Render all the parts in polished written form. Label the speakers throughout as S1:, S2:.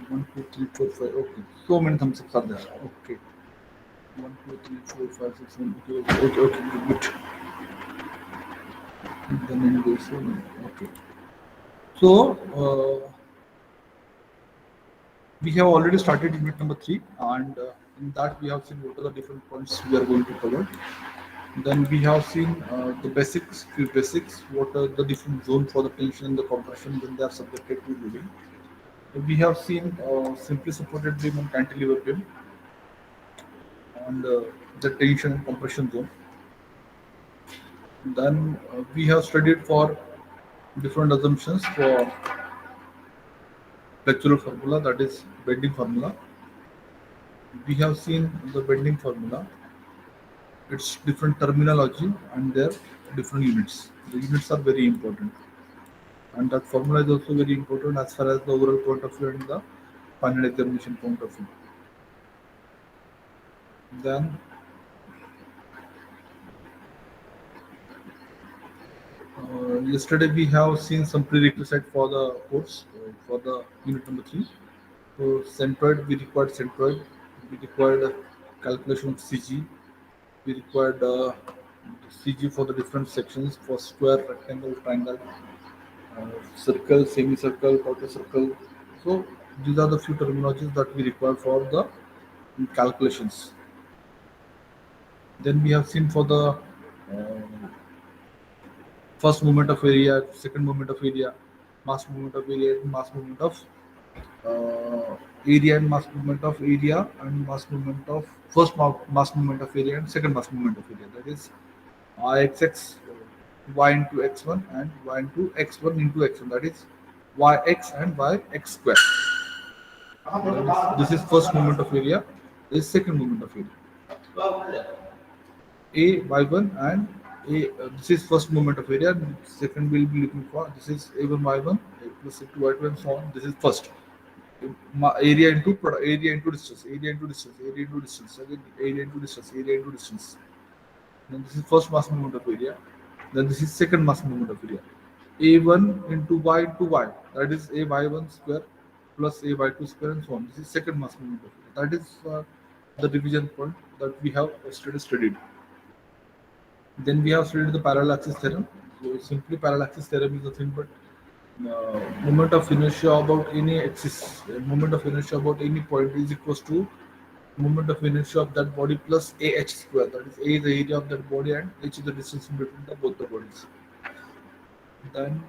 S1: 1, 2, 3, 4, 5. Okay. So many thumbs ups are there. Okay. 1, 2, 3, 4, 5, 6, 7. Okay, okay, okay, good. Then in this one. Okay. So we have already started unit number 3, and in that we have seen what are the different points we are going to cover. Then we have seen the basics, few basics, what are the different zones for the tension and the compression when they are subjected to loading. We have seen simply supported beam and cantilever beam, and the tension and compression zone. Then we have studied for different assumptions for flexural formula, that is bending formula. We have seen the bending formula, its different terminology and their different units. The units are very important, and that formula is also very important as far as the overall point of view and the final examination point of view. Then yesterday we have seen some prerequisite for the course for the unit number 3. So centroid, we required centroid, we required calculation of CG, we required CG for the different sections for square, rectangle, triangle, circle, semicircle, quarter circle. So these are the few terminologies that we require for the calculations. Then we have seen for the first movement of area, second movement of area, mass movement of area, mass movement of area, and mass movement of area, and mass movement of first mass movement of area and second mass movement of area. That is Ixx y into x1 and y into x1 into x1. That is yx and yx square. This is first movement of area. This is second movement of area. A y1 and A. This is first moment of area. Second we'll be looking for, this is A1 y1 plus A2 y2 and so on. This is first. Area into area into distance, area into distance, area into distance, again area into distance, area into distance. Then this is first mass moment of area. Then this is second mass moment of area. A1 into y, that is A y1 square plus A y2 square and so on. This is second mass moment of area. That is the division point that we have yesterday studied. Then we have studied the parallel axis theorem. So simply parallel axis theorem is nothing but moment of inertia about any axis, moment of inertia about any point is equals to moment of inertia of that body plus ah square. That is a is the area of that body and h is the distance in between both the bodies. Then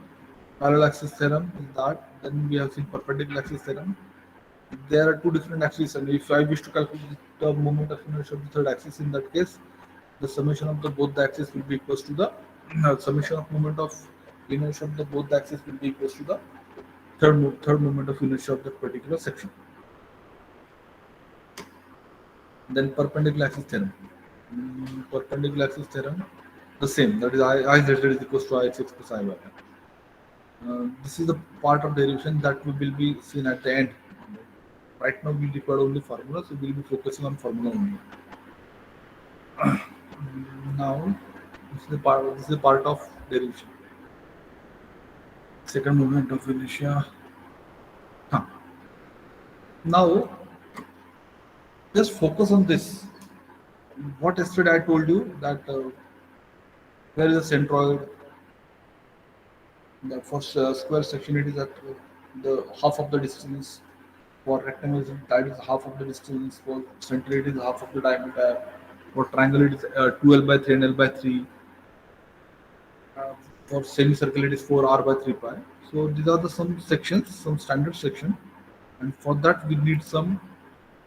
S1: parallel axis theorem is that. Then we have seen perpendicular axis theorem. There are two different axes, and if I wish to calculate the moment of inertia of the third axis, in that case, the summation of the both the axes will be equals to the summation of moment of inertia of the both the axes will be equals to the third moment of inertia of that particular section. Then perpendicular axis theorem. Perpendicular axis theorem, the same. That is I z is equals to ix plus iy. This is the part of derivation that we will be seen at the end. Right now we require only formula, so we will be focusing on formula only. Now this is the part of derivation. Second movement of inertia. Huh. Now just focus on this. What yesterday I told you that there is a centroid. The first square section it is at the half of the distance. For rectangle that is half of the distance. For center it is half of the diameter. For triangle it is 2l by 3 and l by 3. Uh, for semicircle it is 4r by 3 pi. So these are the some sections, some standard section, and for that we need some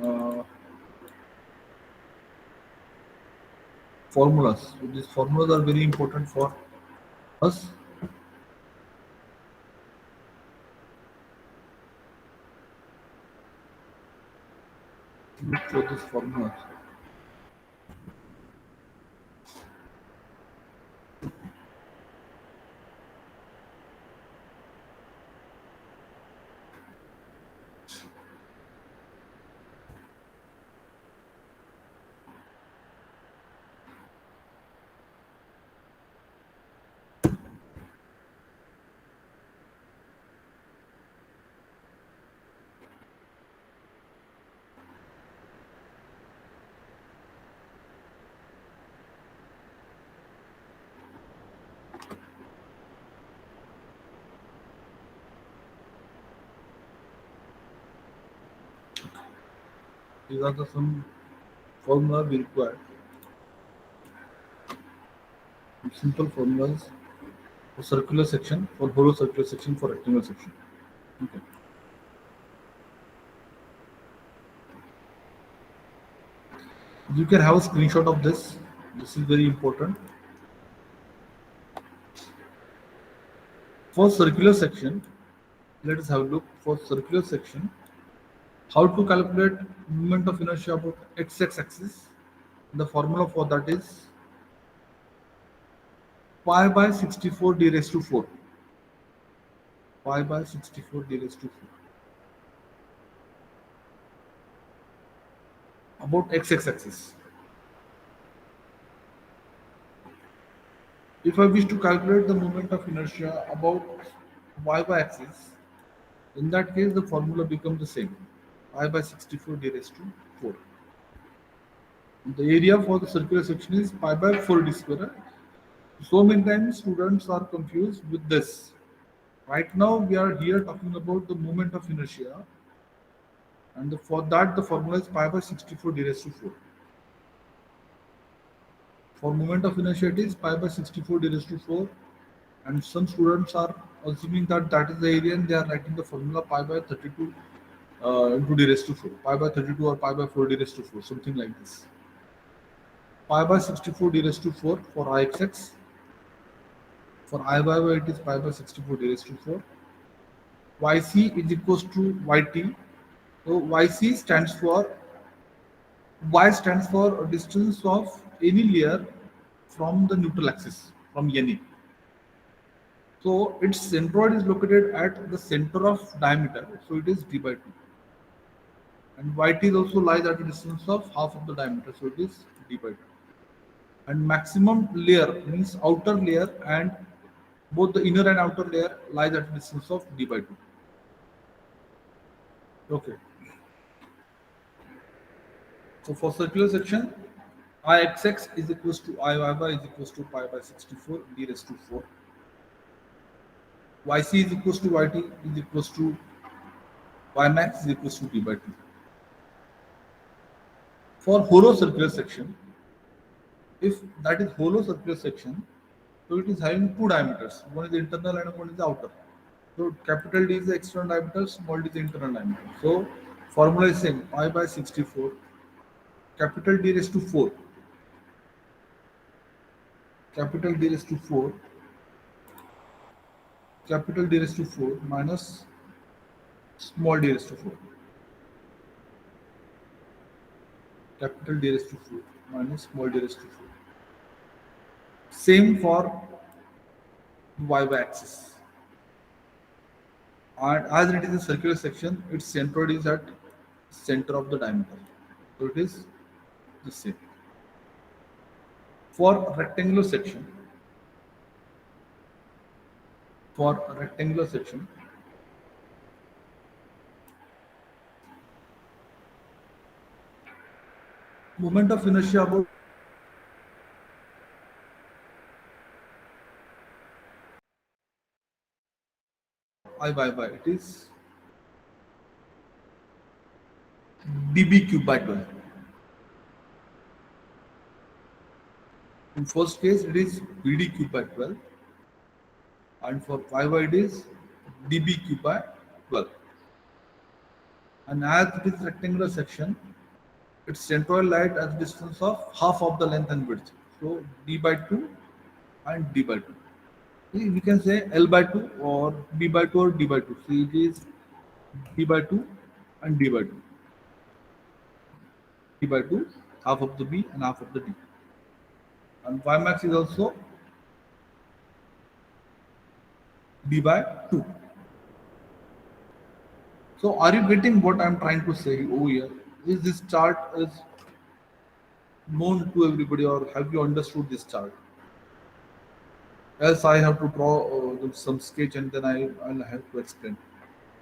S1: uh, formulas. So these formulas are very important for us. Look for these formulas. These are the some formula we require. Simple formulas for circular section, for hollow circular section, for rectangular section. Okay. You can have a screenshot of this. This is very important. For circular section, let us have a look. For circular section, how to calculate moment of inertia about x-axis. The formula for that is pi by 64 d raised to 4. Pi by 64 d raised to 4. About x-axis. If I wish to calculate the moment of inertia about y axis, in that case the formula becomes the same. Pi by 64 d raised to 4. The area for the circular section is pi by 4 d square. So many times students are confused with this. Right now we are here talking about the moment of inertia, and for that the formula is pi by 64 d raised to 4. For moment of inertia it is pi by 64 d raised to 4, and some students are assuming that that is the area and they are writing the formula pi by 32 into d raised to 4, pi by 32 or pi by 4 d raised to 4, something like this. Pi by 64 d raised to 4 for Ixx. For Iy it is pi by 64 d raised to 4. Yc is equals to Yt. So Yc stands for Y stands for distance of any layer from the neutral axis, from NE. So its centroid is located at the center of diameter, so it is d by 2. And Yt is also lies at a distance of half of the diameter, so it is d by 2. And maximum layer means outer layer, and both the inner and outer layer lies at a distance of d by 2. Okay. So for circular section, Ixx is equals to Iyy is equals to pi by 64 d raised to 4. Yc is equals to Yt is equals to Ymax is equals to d by 2. For hollow circular section, if that is hollow circular section, so it is having two diameters. One is internal and one is the outer. So capital D is the external diameter, small d is the internal diameter. So formula is same, pi by 64, capital D raised to 4, capital D raised to 4, capital D raised to 4 minus small d raised to 4. Capital D raised to 4 minus small d raised to 4. Same for y axis. And as it is a circular section, its centroid is at center of the diameter. So it is the same. For rectangular section, moment of inertia about Iy, it is dB cube by 12. In first case, it is BD cube by 12, and for Yy it is dB cube by 12. And as it is rectangular section, its centroid lies at the distance of half of the length and width. So d by 2 and d by 2. We can say L by 2 or B by 2 or D by 2. So it is D by 2 and D by 2. D by 2, half of the B and half of the D. And Ymax is also D by 2. So are you getting what I am trying to say over here? Is this chart is known to everybody, or have you understood this chart? Else I have to draw some sketch and then I'll have to explain.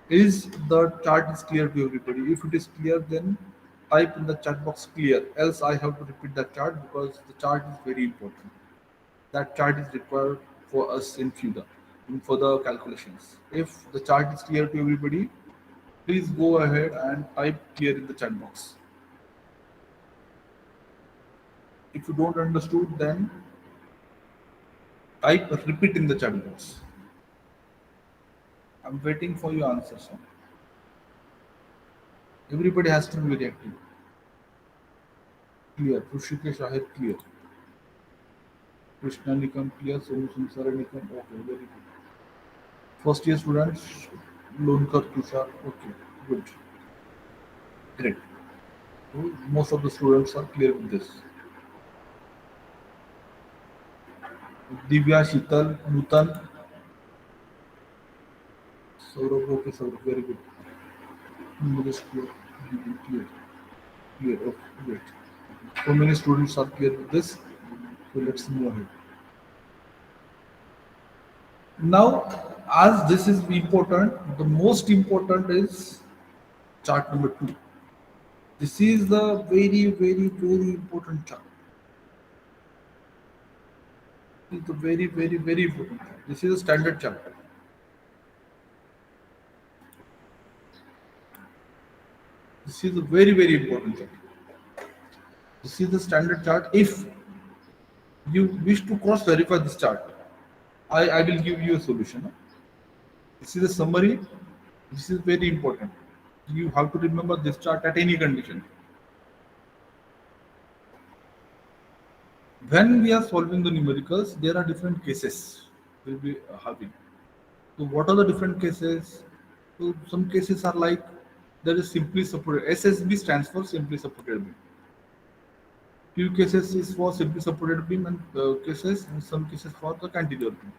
S1: Is the chart is clear to everybody? If it is clear, then type in the chat box clear. Else I have to repeat that chart because the chart is very important. That chart is required for us in future for the calculations. If the chart is clear to everybody, please go ahead and type clear in the chat box. If you don't understood, then type repeat in the chat box. I'm waiting for your answers. Everybody has to be very active. Clear. Rushikesh Ahir clear. Krishna Nikam clear. Sonu Samsara Nikam. Okay, very good. First year students, Lonkar Tushar. Okay, good. Great. So most of the students are clear with this. Divya, Shital, Nutan, Saurabh. Okay, Saurabh. Very good. English clear. Clear. Clear. Okay, great. So many students are clear with this. So let's move ahead. Now, as this is important, the most important is chart number 2. This is the very, very, very important chart. This is the very, very, very important chart. This is a standard chart. This is a very, very important chart. This is the standard chart. If you wish to cross verify this chart, I will give you a solution. This is a summary. This is very important. You have to remember this chart at any condition. When we are solving the numericals, there are different cases we'll be having. So what are the different cases? So some cases are like there is simply supported. SSB stands for simply supported beam. Few cases is for simply supported beam and cases and some cases for the cantilever beam.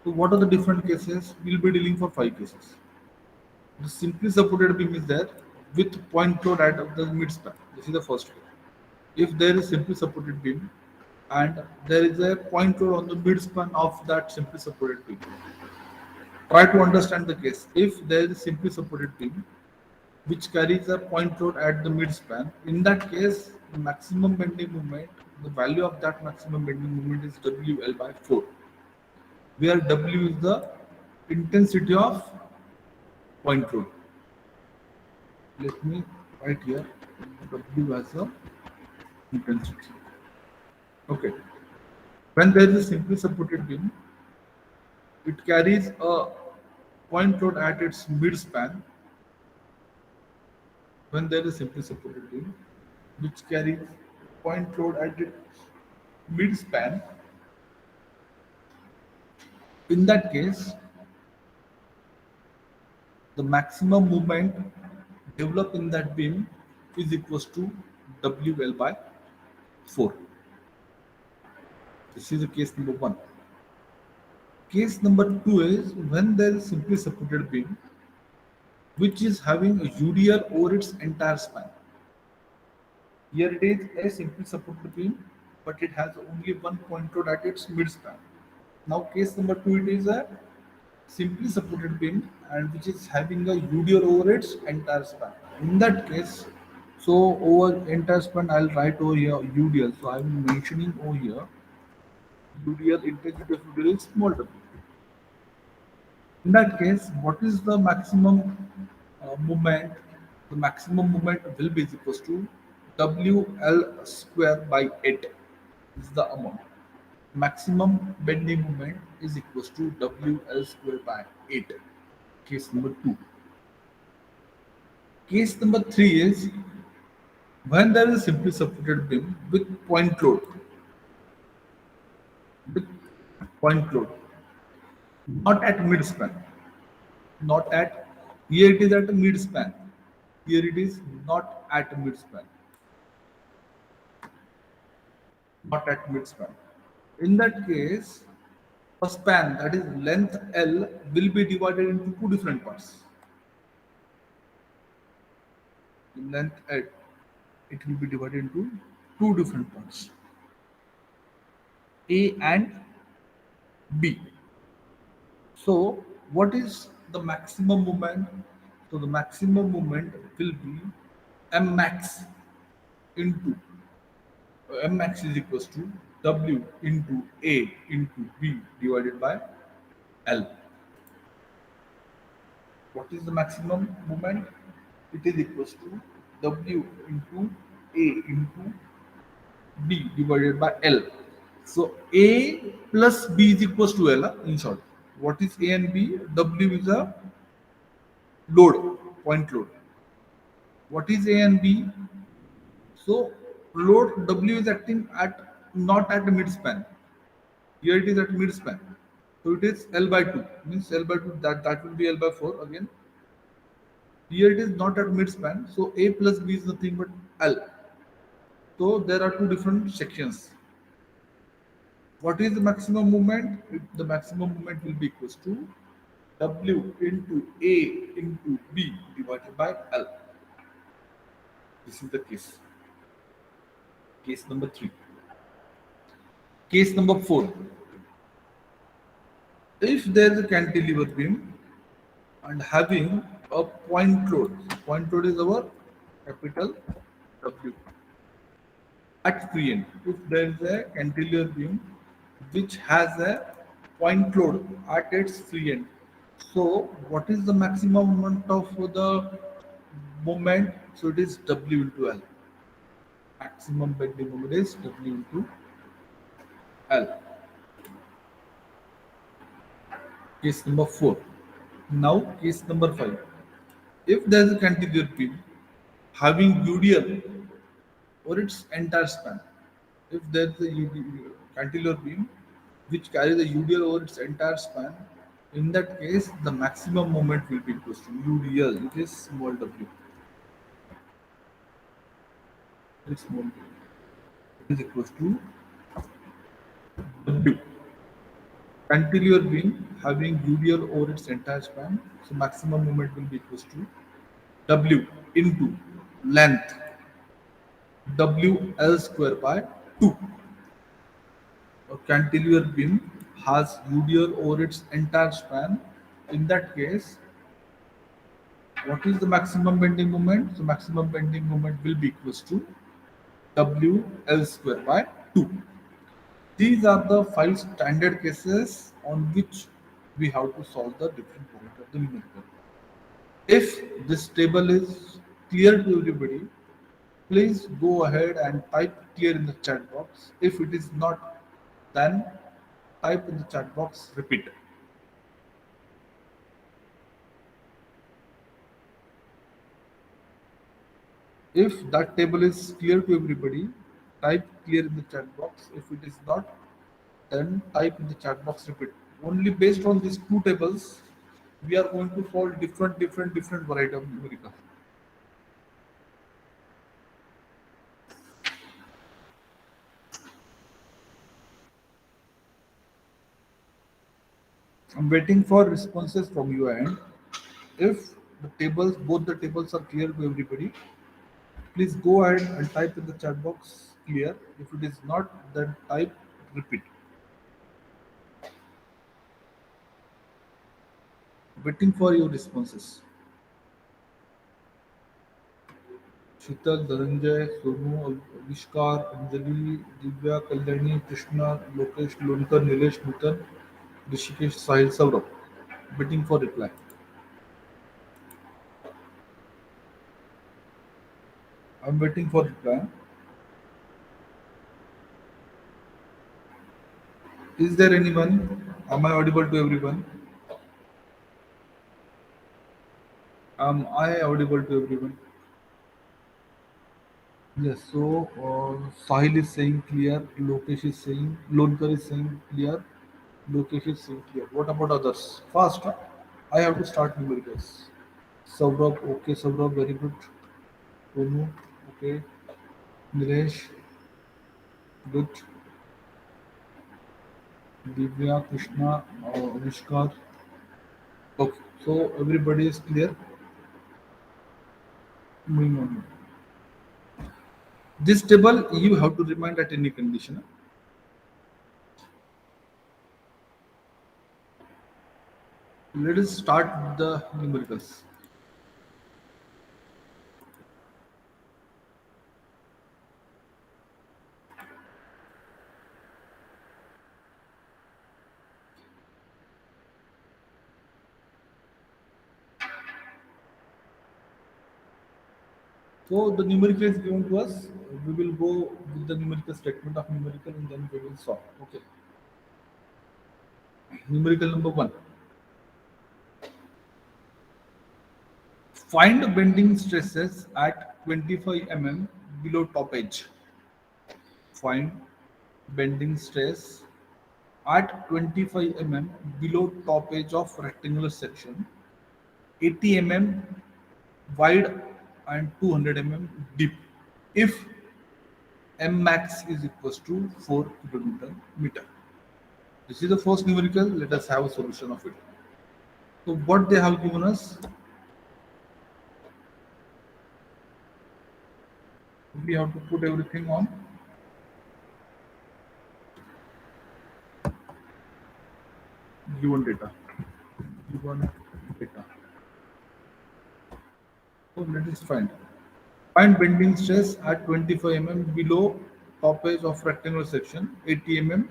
S1: So what are the different cases? We'll be dealing for 5 cases. The simply supported beam is there with point load at the mid span. This is the first case. If there is simply supported beam and there is a point load on the mid span of that simply supported beam. Try to understand the case. If there is simply supported beam which carries a point load at the mid span, in that case, the maximum bending moment, the value of that maximum bending moment is WL by 4, where W is the intensity of point load. Let me write here W as a intensity. Okay. When there is a simply supported beam, it carries a point load at its mid span. When there is simply supported beam, which carries point load at its mid span, in that case, the maximum moment developed in that beam is equals to WL by 4. This is the case number 1. Case number 2 is when there is simply supported beam which is having a UDL over its entire span. Here it is a simply supported beam, but it has only one point load at its mid span. Now case number 2, it is a simply supported beam and which is having a UDL over its entire span. In that case, so over entire span, I'll write over here UDL. So I'm mentioning over here UDL, intensity of UDL is small w. In that case, what is the maximum moment? The maximum moment will be equals to WL square by 8 is the amount. Maximum bending moment is equals to WL square by 8. Case number 2. Case number 3 is when there is a simply supported beam with point load. With point load. Not at mid span. Not at, here it is at mid span. Here it is not at mid span. Not at mid span. In that case, a span that is length L will be divided into two different parts. Length L, it will be divided into two different parts, A and B. So, what is the maximum moment? So, the maximum moment will be M max into M max is equals to W into A into B divided by L. What is the maximum moment? It is equals to W into A into B divided by L. So A plus B is equals to L, in short. What is A and B? W is a load, point load. What is A and B? So load W is acting at not at midspan. Here it is at midspan. So it is L by 2. Means L by 2, that will be L by 4 again. Here it is not at midspan. So A plus B is nothing but L. So there are two different sections. What is the maximum movement? The maximum movement will be equals to W into A into B divided by L. This is the case. Case number 3. Case number 4. If there is a cantilever beam and having a point load, point load is our capital W at free end. If there is a cantilever beam which has a point load at its free end, so what is the maximum moment of the moment? So it is W into L. Maximum bending moment is W into L. Case number 4. Now case number 5. If there is a cantilever beam having UDL or its entire span, if there is a cantilever beam which carries a UDL over its entire span, in that case the maximum moment will be equal to UDL, it is small w. It is small w. It is equal to W. Cantilever beam having UDL over its entire span, so maximum moment will be equal to W into length WL square by 2. A cantilever beam has UDL over its entire span. In that case, what is the maximum bending moment? So maximum bending moment will be equals to WL square by 2. These are the 5 standard cases on which we have to solve the different moment of the numerical. If this table is clear to everybody, please go ahead and type clear in the chat box. If it is not, then type in the chat box repeat. If that table is clear to everybody, type clear in the chat box. If it is not, then type in the chat box repeat. Only based on these two tables, we are going to solve different variety of numerical. I'm waiting for responses from your end. If the tables, both the tables are clear to everybody, please go ahead and type in the chat box clear. If it is not, then type repeat. Waiting for your responses. शीतल, धनंजय, सोनू, आविष्कार, अंजलि, दिव्या, कल्याणी, कृष्णा, लोकेश, लोनकर, नीलेश, नूतन, ऋषिकेश, साहिल, Saurabh. Waiting for reply. I'm waiting for reply. Is there anyone? Am I audible to everyone? Am I audible to everyone? Yes. So Sahil is saying clear. Lokesh is saying. Lonkar is saying clear. Lokesh is saying clear. What about others? Fast. Huh? I have to start numericals. Saurabh. Okay. Saurabh. Very good. Tonu. Okay. Nilesh. Good. Divya. Krishna. Avishkar. Okay. So everybody is clear. Moving on. This table you have to remind at any condition. Let us start the numericals. So the numerical is given to us. we will go with the numerical statement of numerical and then we will solve. Okay. Numerical number 1. Find bending stresses at 25 mm below top edge. Find bending stress at 25 mm below top edge of rectangular section, 80 mm wide and 200 mm deep. If M max is equals to 4 kilonewton meter. This is the first numerical. Let us have a solution of it. So what they have given us, we have to put everything on given data. Given data. So let us find. Find bending stress at 25 mm below top edge of rectangular section, 80 mm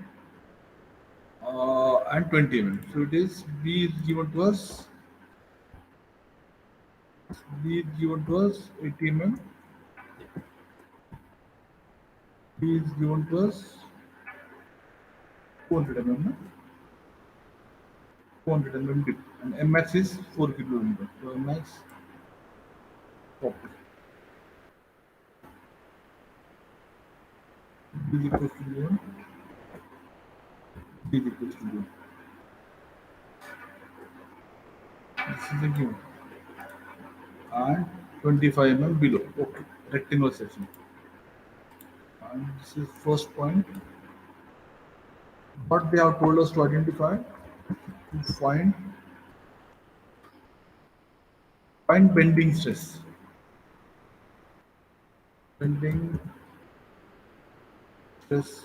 S1: and 20 mm. So it is B is given to us. B is given to us 80 mm. B is given to us 200 mm. 200 mm deep. And Mx is 4 kilometer. So Mx copy. B is equals to 1. B is equals to 1. This is a given. And 25 mm below. Okay. Rectangular section. And this is first point. What they have told us to identify, to find bending stress. Bending stress.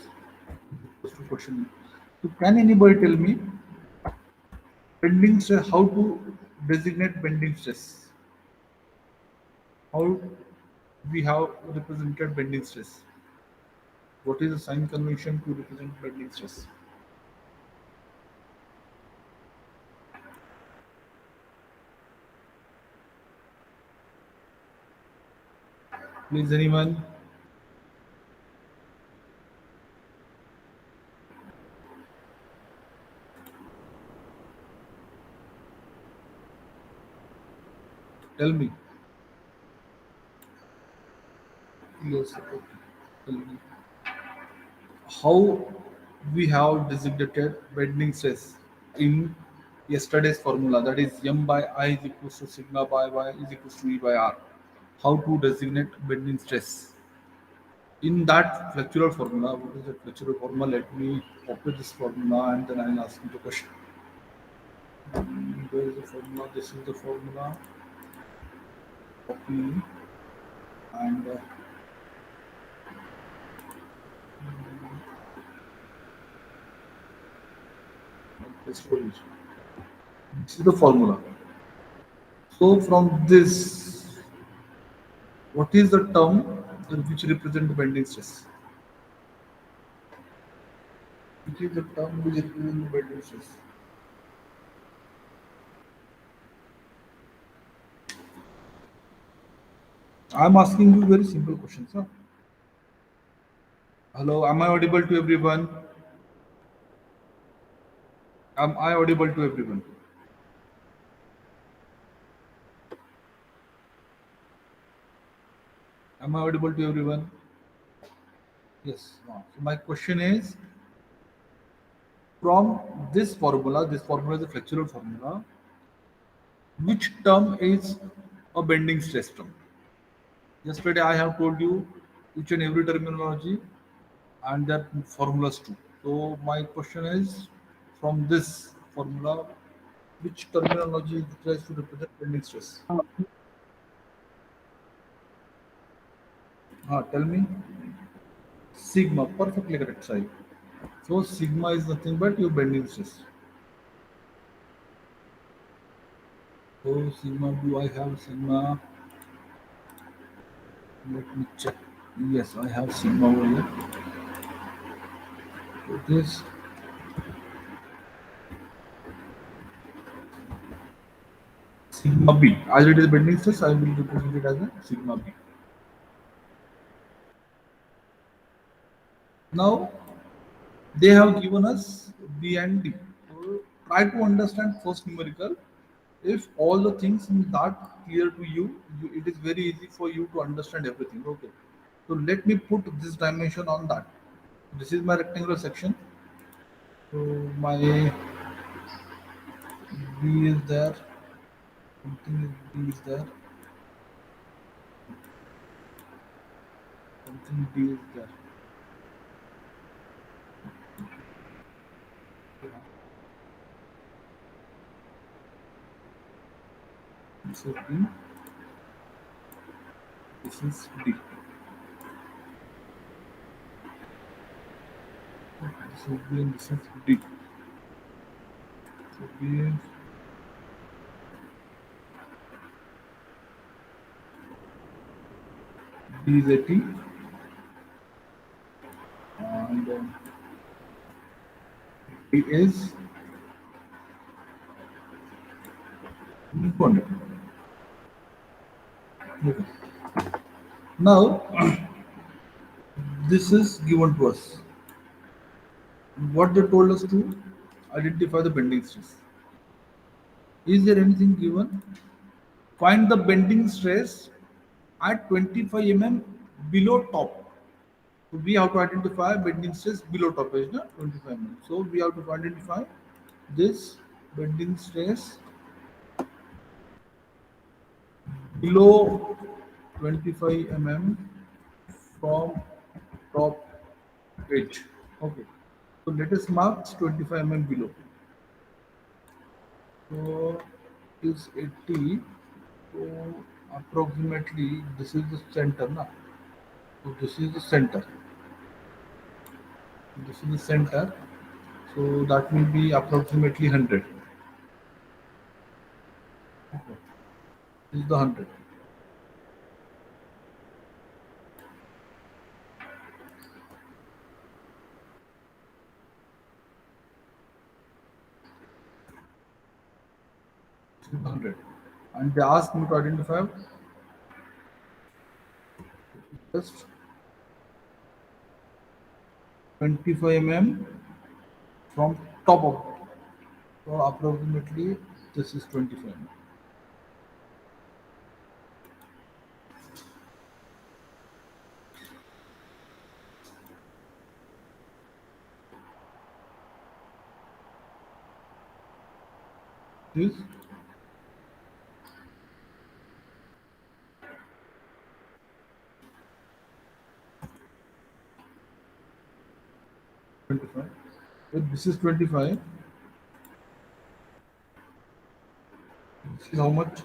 S1: First question. So can anybody tell me bending stress? How to designate bending stress? How we have represented bending stress? What is the sign convention to represent bending stress? Please, anyone? Tell me. Yes. Okay. Tell me. How we have designated bending stress in yesterday's formula, that is m by I is equals to sigma by y is equals to e by r. How to designate bending stress in that flexural formula? What is the flexural formula? Let me copy this formula and then I'll ask you the question. Where is the formula? This is the formula. Copy and this is the formula. So from this, what is the term which represent bending stress? Which is the term which represent bending stress? I'm asking you very simple questions. Huh? Hello, am I audible to everyone? Am I audible to everyone? Am I audible to everyone? Yes. So my question is, from this formula is a flexural formula. Which term is a bending stress term? Yesterday I have told you each and every terminology and their formulas too. So my question is, from this formula, which terminology tries to represent bending stress? Tell me. Sigma, perfectly correct side. So sigma is nothing but your bending stress. So sigma, do I have sigma? Let me check. Yes, I have sigma over here. So this sigma B. As it is bending stress, I will represent it as a sigma B. Now they have given us B and D. So try to understand first numerical. If all the things in that clear to you, it is very easy for you to understand everything. Okay. So let me put this dimension on that. This is my rectangular section. So my B is there. Something is B is there. Something D is there. This is B. This is D. This is B and this is D. So B D is 80 and D is 200. Okay. Now this is given to us. What they told us to identify the bending stress. Is there anything given? Find the bending stress at 25 mm below top. So we have to identify bending stress below top edge, na? 25 mm. So we have to identify this bending stress below 25 mm from top edge. Okay. So let us mark 25 mm below. So is 80. So approximately this is the center, na? So this is the center. This is the center. So that will be approximately 100. Okay. This is the 100. 100. And they asked me to identify just 25 mm from top of it. So approximately this is 25 mm. This 25. If this is 25, this is how much?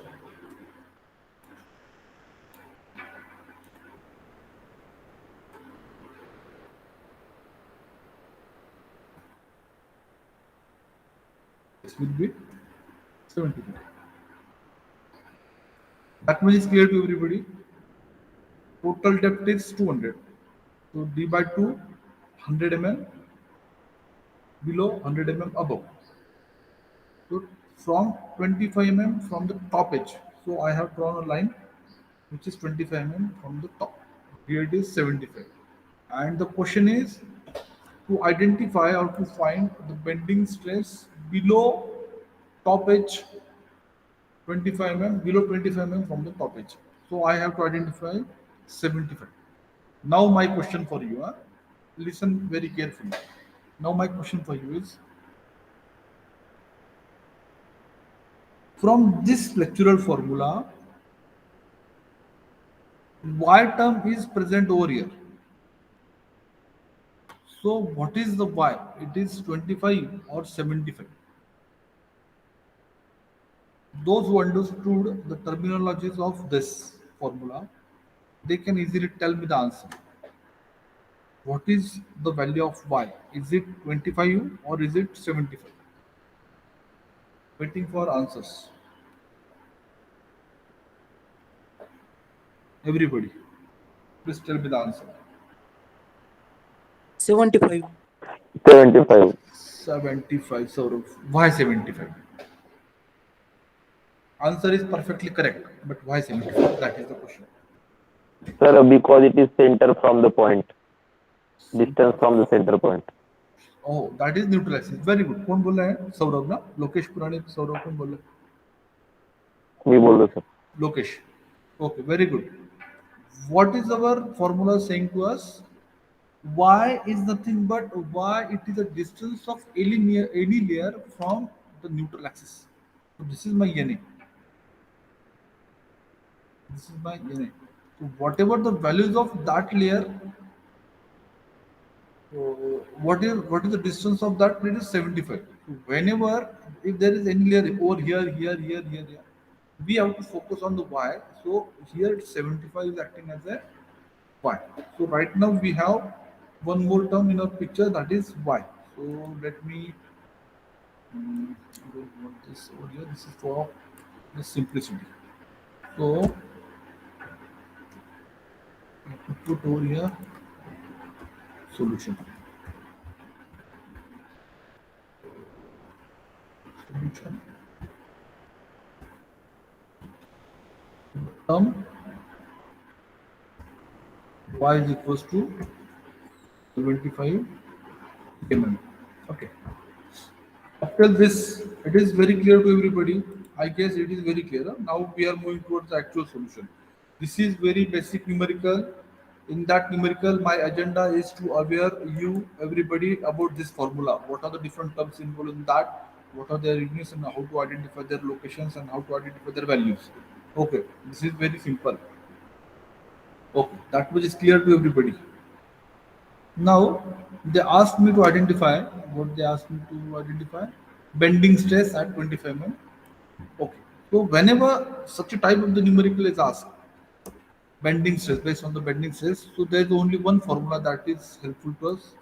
S1: This will be 75. That much is clear to everybody. Total depth is 200. So D by 2, 100 mm below, 100 mm above. So from 25 mm from the top edge. So I have drawn a line which is 25 mm from the top. Here it is 75. And the question is to identify or to find the bending stress below top edge 25 mm, below 25 mm from the top edge. So I have to identify 75. Now my question for you, listen very carefully. Now my question for you is, from this lectural formula, y term is present over here. So what is the y? It is 25 or 75. Those who understood the terminologies of this formula, they can easily tell me the answer. What is the value of y? Is it 25 or is it 75? Waiting for answers. Everybody, please tell me the answer.
S2: 75.
S3: 75.
S1: 75, Saurav. Why 75? Answer is perfectly correct, but why 75? That is the question.
S3: Sir, because it is center from the point. Distance from the center point.
S1: Oh, that is neutral axis. Very good. कौन बोल रहा है? सौरभ ना? लोकेश पुराने सौरभ कौन बोल रहा है?
S3: मी बोललो sir.
S1: Lokesh. Okay, very good. What is our formula saying to us? Y is nothing but y. It is the distance of any layer from the neutral axis. So this is my NA. This is my NA. So whatever the values of that layer, what is the distance of that layer is 75. So whenever if there is any layer over here, we have to focus on the y. So here 75 is acting as a y. So right now we have one more term in our picture, that is y. So let me I don't want this over here. This is for the simplicity. So let me put over here solution. Solution. Term y is equals to 75 mm. Okay. After this, it is very clear to everybody. I guess it is very clear. Now we are moving towards the actual solution. This is very basic numerical. In that numerical, my agenda is to aware you, everybody, about this formula. What are the different terms involved in that? What are their unions and how to identify their locations and how to identify their values. Okay, this is very simple. Okay, that much is clear to everybody. Now they asked me to identify what they asked me to identify bending stress at 25 mm. Okay. So whenever such a type of the numerical is asked, bending stress based on the bending stress, so there is only one formula that is helpful to us,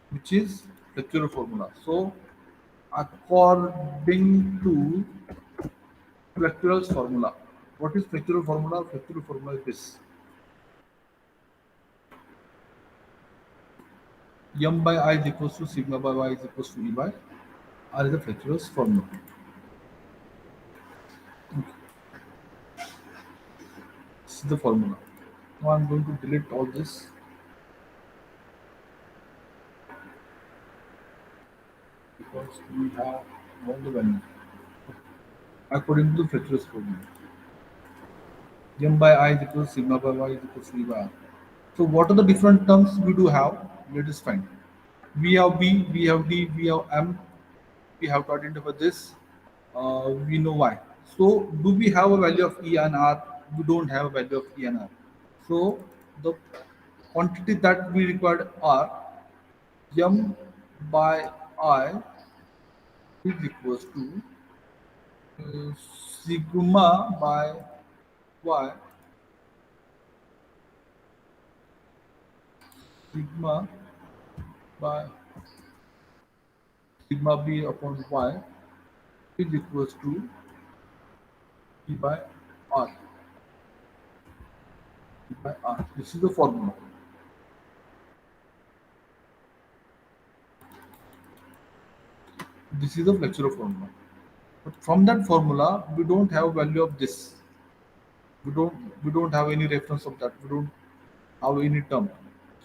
S1: which is flexural formula. So according to flexural formula, what is flexural formula? Flexural formula is this: m by I is equals to sigma by y is equals to e by r is the flexural formula. This is the formula. Now I'm going to delete all this because we have all the values according to the flexural formula. M by I is equals to sigma by y is equals to e by r. So what are the different terms we do have? Let us find. We have B, we have D, we have M. We have to identify this. We know why. So do we have a value of E and R? We don't have a value of E and R. So the quantity that we required are M by I is equals to sigma by y, sigma by sigma b upon y is equals to e by r. E by r. This is the formula. This is the flexural formula. But from that formula, we don't have value of this. We don't have any reference of that. We don't have any term.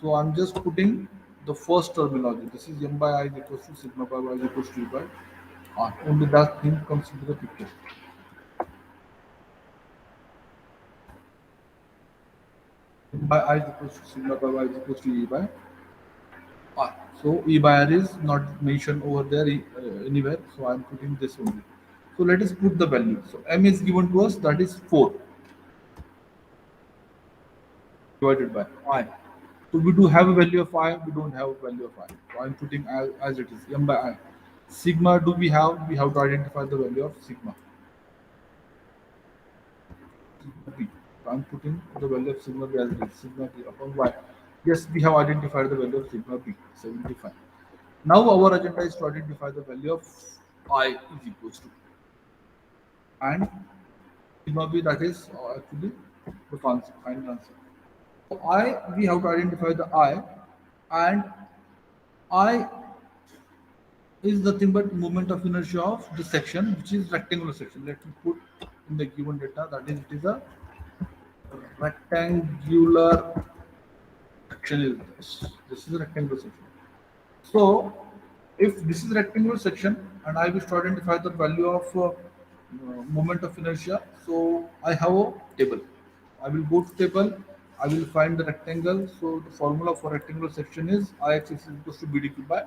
S1: So I'm just putting the first terminology. This is m by I is equals to sigma by y is equals to e by r. Only that thing comes into the picture. M by I is equals to sigma by y is equals to e by r. So e by r is not mentioned over there anywhere. So I'm putting this only. So let us put the value. So m is given to us, that is 4 divided by I. So we do have a value of I, we don't have a value of I. So I'm putting as it is, m by I. Sigma do we have? We have to identify the value of sigma. Sigma b. So I'm putting the value of sigma b as it is, sigma b upon y. Yes, we have identified the value of sigma b, 75. Now our agenda is to identify the value of I is equals to. And sigma b, that is actually the final answer. So I, we have to identify the I, and I is nothing but moment of inertia of the section, which is rectangular section. Let me put in the given data, that is, it is a rectangular section is this. This is a rectangular section. So, if this is a rectangular section and I wish to identify the value of moment of inertia, so I have a table. I will go to table. I will find the rectangle. So the formula for rectangular section is Ix is equals to BD cube by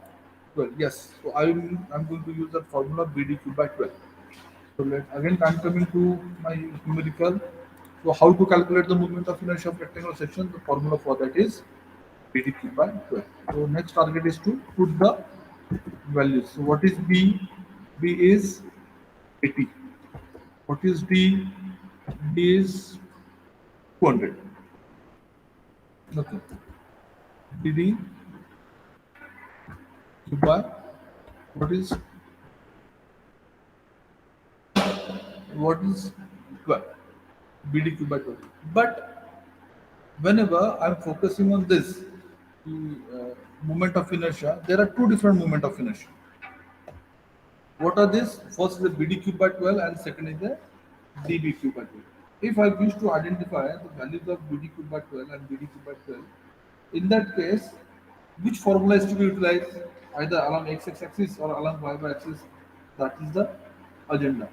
S1: 12. Yes. So I'm going to use the formula BD cube by 12. So again I'm coming to my numerical. So how to calculate the moment of inertia of rectangular section? The formula for that is BD cube by 12. So next target is to put the values. So what is B? B is 80. What is D? D is 200. Okay. BD cube by what is 12? BD cube by 12. But whenever I'm focusing on this, the moment of inertia, there are two different moment of inertia. What are these? First is the BD cube by 12 and second is the DB cube by 12. If I wish to identify the values of BD cube by 12 and BD cube by 12, in that case, which formula is to be utilized? Either along x-axis or along y-axis. That is the agenda.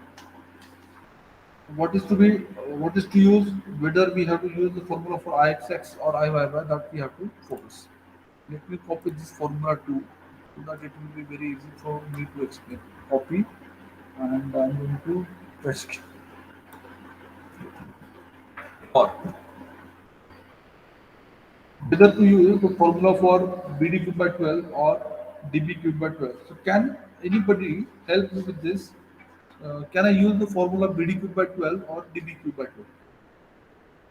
S1: What is to use? Whether we have to use the formula for ixx or iyy, that we have to focus. Let me copy this formula too, so that it will be very easy for me to explain. Copy, and I'm going to paste or whether to use the formula for BD cube by 12 or DB cube by 12. So can anybody help me with this? Can I use the formula BD cube by 12 or DB cube by 12?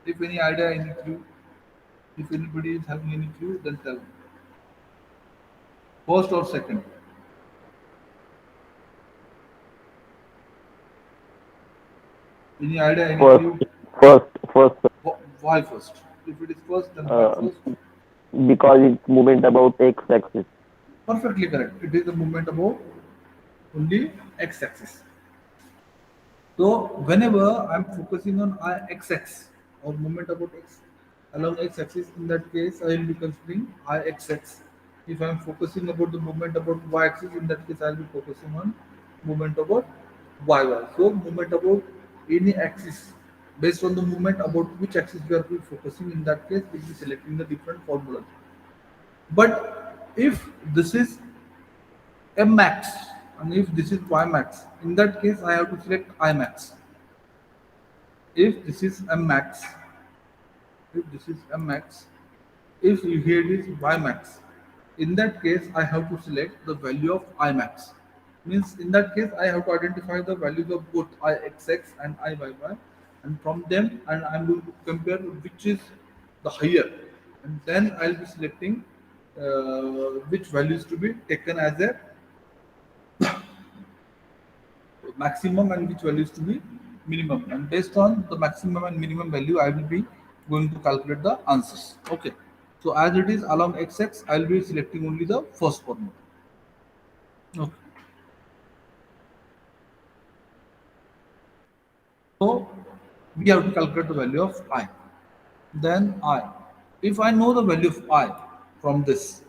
S1: If any idea, any clue, if anybody is having any clue, then tell me. First or second? Any idea, any
S3: First,
S1: clue?
S3: first,
S1: Why first? If it is first, then why
S3: uh,
S1: first?
S3: because it's movement about x-axis.
S1: Perfectly correct. It is the movement about only x-axis. So whenever I'm focusing on ix or movement about x along x-axis, in that case I will be considering ixx. If I'm focusing about the movement about y-axis, in that case I'll be focusing on movement about yy. So movement about any axis based on the movement about which axis we are focusing. In that case, we'll be selecting the different formulas. But if this is M max and if this is Y max, in that case I have to select I max. If this is M max, if this is M max, if here it is Y max, in that case I have to select the value of I max. Means in that case I have to identify the values of both Ixx and Iyy, and from them and I'm going to compare which is the higher, and then I'll be selecting which values to be taken as a maximum and which values to be minimum, and based on the maximum and minimum value I will be going to calculate the answers. Okay, so as it is along x-axis I will be selecting only the first formula. Okay, so we have to calculate the value of I. Then I, if I know the value of I from this,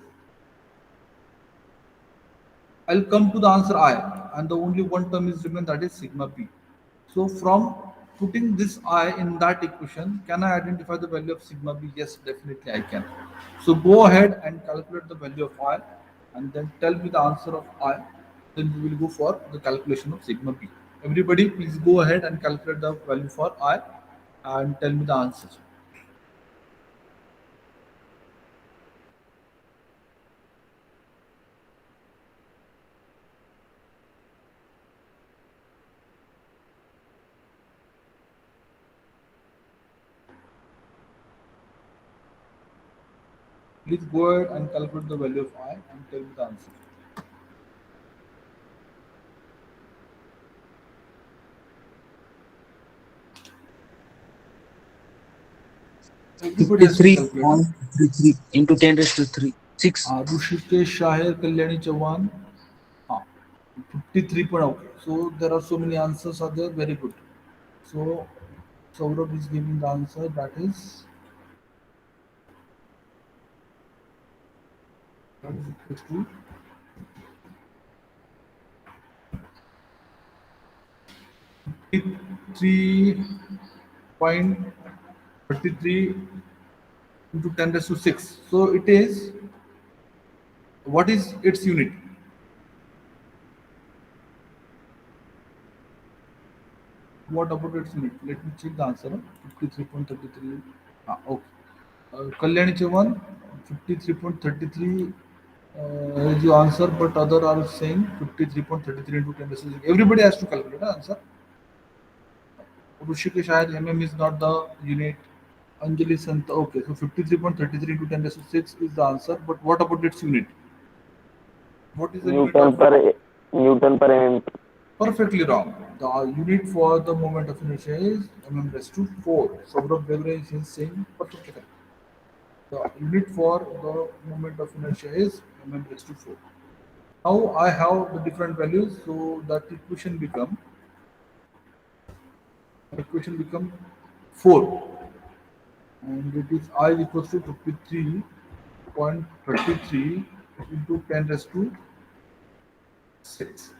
S1: I'll come to the answer I, and the only one term is remain, that is sigma p. So from putting this I in that equation, can I identify the value of sigma b? Yes, definitely I can. So go ahead and calculate the value of I, and then tell me the answer of I. Then we will go for the calculation of sigma b. Everybody, please go ahead and calculate the value for I, and tell me the answer. Please go ahead and calculate the value of I and tell me the answer. Everybody has to calculate.
S2: 53.33 into 10 raised to 3. 6.
S1: Rushikesh Shahir, Kalyani Chauhan. 53 point. Okay. So there are so many answers are there. Very good. So Saurabh is giving the answer. That is is equal to 3.33 into 10 raised to 6. So it is, what is its unit? What about its unit? Let me check the answer. 53.33. Okay. Kalyani Chavan, 53.33 is the answer, but other are saying 53.33 into 10 raised to 6. Everybody has to calculate the answer. Rushikesh Ayar, mm is not the unit. Anjali Santa, okay, so 53.33 into 10 raised to 6 is the answer, but what about its unit? What is the unit
S3: Newton
S1: of?
S3: per Newton per mm.
S1: Perfectly wrong. The unit for the moment of inertia is mm raised to 4. Saurabh Beveridge is saying perfectly correct. The unit for the moment of inertia is mm raised to 4. Now I have the different values, so that equation become 4, and it is I is equals to 53.33 into 10 raised to 6.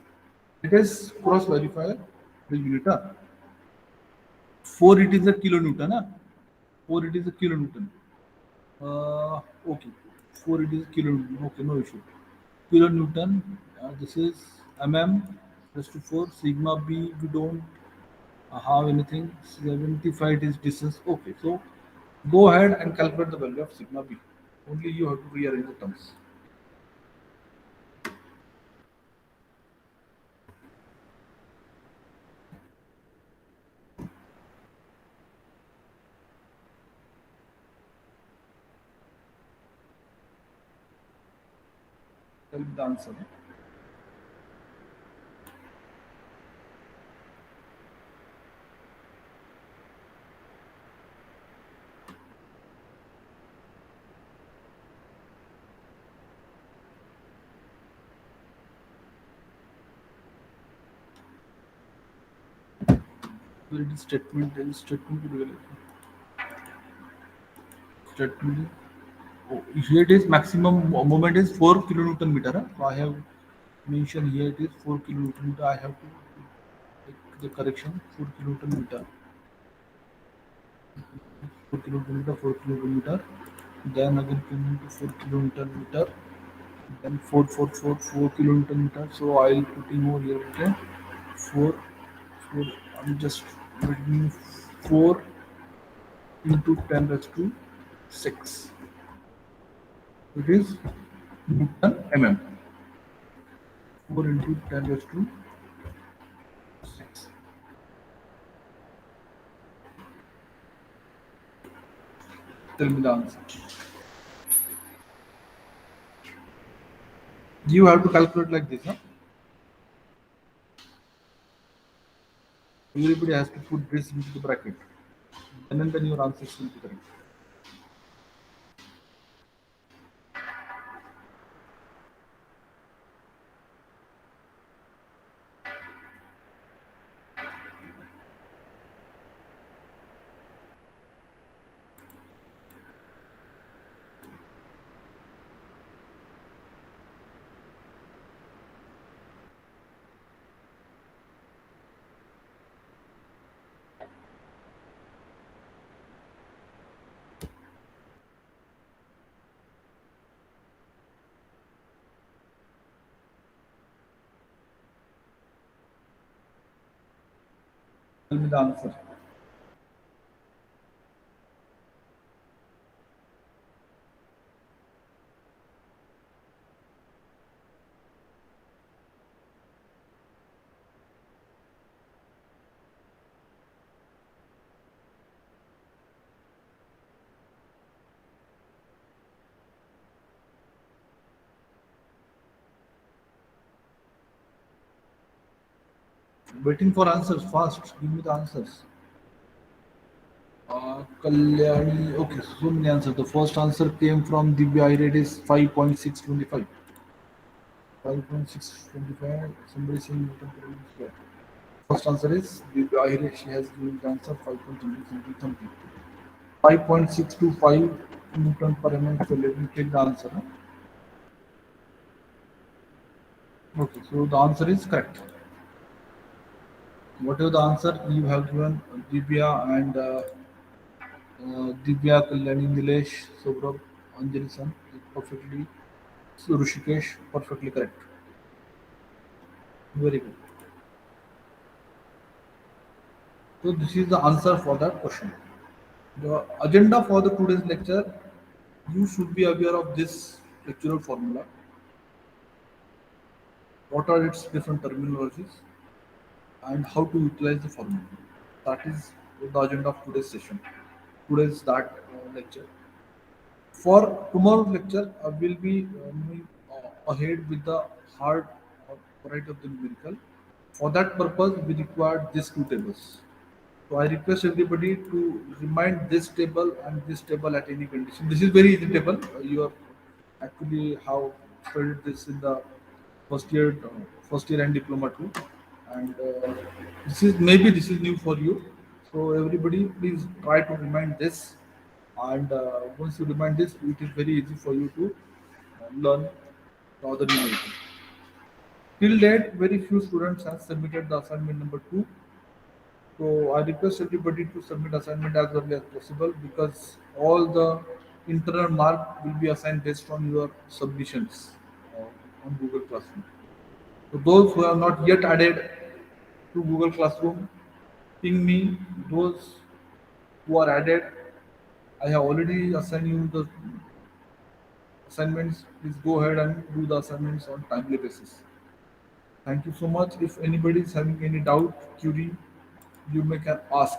S1: It is cross verify the unit. 4 it is a kilonewton. 4 it is a kilonewton. Okay. 4 it is kilonewton. Okay, no issue. Kilonewton. This is mm raised to 4. Sigma b we don't have anything. 75 is distance. Okay, so go ahead and calculate the value of sigma b. Only you have to rearrange the terms. Tell me the answer. Where it is statement really. Statement. Oh, here it is maximum moment is 4 kilonewton meter. So I have mentioned here it is 4 kilonewton meter. I have to take the correction 4 kilonewton meter. 4 kilonewton meter, 4 kilonewton meter. Then again came to 4 kilonewton meter. Then 4 kilonewton meter. So I'll put in over here. Okay, 4 4. I'm just writing 4 into 10 raised to 6. It is Newton mm. 4 into 10 raised to 6. Tell me the answer. You have to calculate like this. Everybody has to put this into the bracket. And then your answer will be correct. Tell me the answer. Waiting for answers fast. Give me the answers. Kalyani. Okay, so many answers. The first answer came from Divya. I rate is 5.625. 5.625. Somebody saying Newton per meter square. First answer is Divya. I rate she has given the answer 5.20 5.625 Newton per mm. So let me take the answer. Okay, so the answer is correct. Whatever the answer you have given, Divya and Divya, Kalyani, Nilesh, Saurabh, Anjali San, is perfectly. So Rishikesh, perfectly correct. Very good. So this is the answer for that question. The agenda for the today's lecture, you should be aware of this lectural formula. What are its different terminologies and how to utilize the formula. That is the agenda of today's session. Today's that lecture. For tomorrow's lecture, I will be moving ahead with the hard variety of the numerical. For that purpose, we require these two tables. So I request everybody to remind this table and this table at any condition. This is very easy table. You are actually have studied this in the first year, first year and diploma too. And this is new for you. So everybody, please try to remind this. And once you remind this, it is very easy for you to learn the other numerical. Till date, very few students have submitted the assignment number 2. So I request everybody to submit assignment as early as possible because all the internal mark will be assigned based on your submissions on Google Classroom. So those who have not yet added to Google Classroom, ping me. Those who are added, I have already assigned you the assignments. Please go ahead and do the assignments on timely basis. Thank you so much. If anybody is having any doubt, query, you may can ask.